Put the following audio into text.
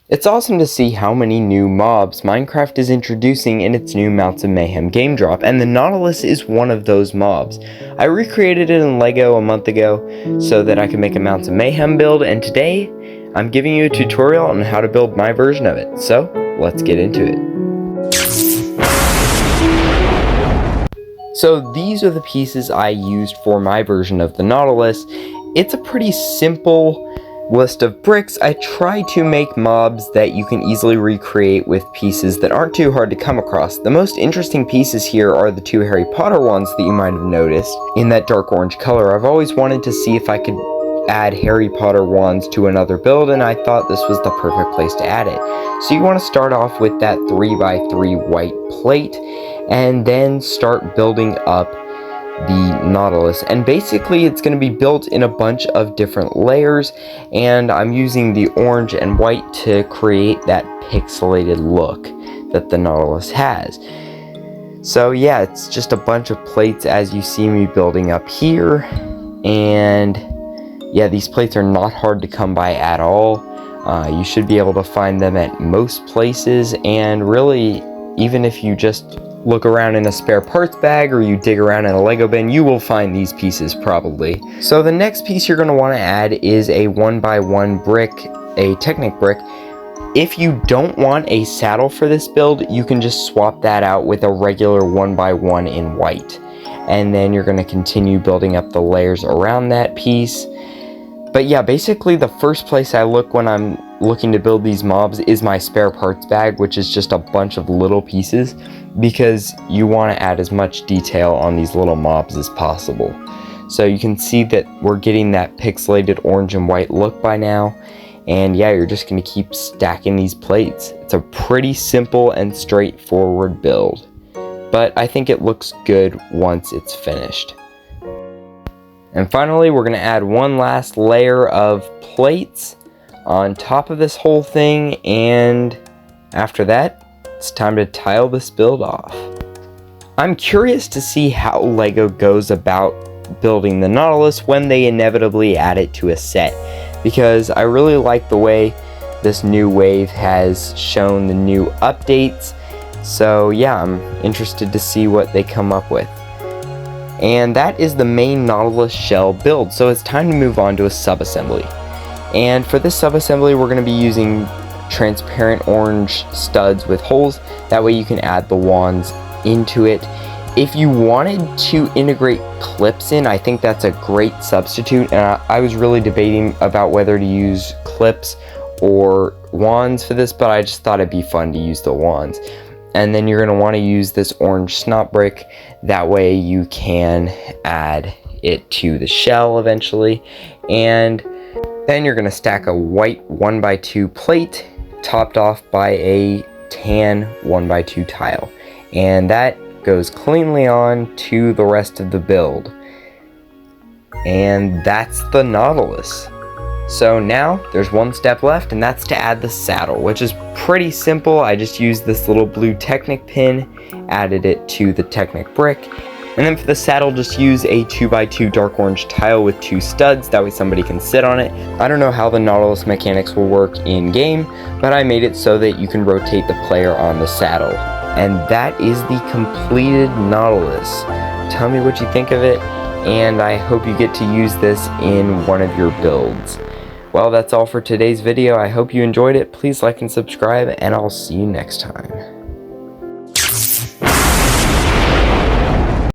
It's awesome to see how many new mobs Minecraft is introducing in its new Mounts of Mayhem game drop, and the Nautilus is one of those mobs. I recreated it in LEGO a month ago so that I could make a Mounts of Mayhem build, and today I'm giving you a tutorial on how to build my version of it. So let's get into it. So these are the pieces I used for my version of the Nautilus. It's a pretty simple list of bricks. I try to make mobs that you can easily recreate with pieces that aren't too hard to come across. The most interesting pieces here are the two Harry Potter wands that you might have noticed in that dark orange color. I've always wanted to see if I could add Harry Potter wands to another build, and I thought this was the perfect place to add it. So you want to start off with that 3x3 white plate and then start building up the Nautilus, and basically it's going to be built in a bunch of different layers, and I'm using the orange and white to create that pixelated look that the Nautilus has. So yeah, it's just a bunch of plates as you see me building up here, and yeah, these plates are not hard to come by at all. You should be able to find them at most places, and really even if you just look around in a spare parts bag or you dig around in a Lego bin, you will find these pieces probably. So the next piece you're going to want to add is a 1x1 brick, a Technic brick. If you don't want a saddle for this build, you can just swap that out with a regular 1x1 in white. And then you're going to continue building up the layers around that piece. But yeah, basically the first place I look when I'm looking to build these mobs is my spare parts bag, which is just a bunch of little pieces, because you want to add as much detail on these little mobs as possible. So you can see that we're getting that pixelated orange and white look by now, and yeah, you're just going to keep stacking these plates. It's a pretty simple and straightforward build, but I think it looks good once it's finished. And finally, we're going to add one last layer of plates on top of this whole thing, and after that, it's time to tile this build off. I'm curious to see how LEGO goes about building the Nautilus when they inevitably add it to a set, because I really like the way this new wave has shown the new updates. So yeah, I'm interested to see what they come up with. And that is the main Nautilus shell build, so it's time to move on to a subassembly. And for this subassembly, we're going to be using transparent orange studs with holes. That way you can add the wands into it. If you wanted to integrate clips in, I think that's a great substitute, and I was really debating about whether to use clips or wands for this, but I just thought it'd be fun to use the wands. And then you're going to want to use this orange snot brick. That way you can add it to the shell eventually. And then you're going to stack a white 1x2 plate topped off by a tan 1x2 tile. And that goes cleanly on to the rest of the build. And that's the Nautilus. So now there's one step left, and that's to add the saddle, which is pretty simple. I just used this little blue Technic pin, added it to the Technic brick, and then for the saddle just use a 2x2 dark orange tile with two studs, that way somebody can sit on it. I don't know how the Nautilus mechanics will work in game, but I made it so that you can rotate the player on the saddle. And that is the completed Nautilus. Tell me what you think of it, and I hope you get to use this in one of your builds. Well, that's all for today's video. I hope you enjoyed it. Please like and subscribe, and I'll see you next time.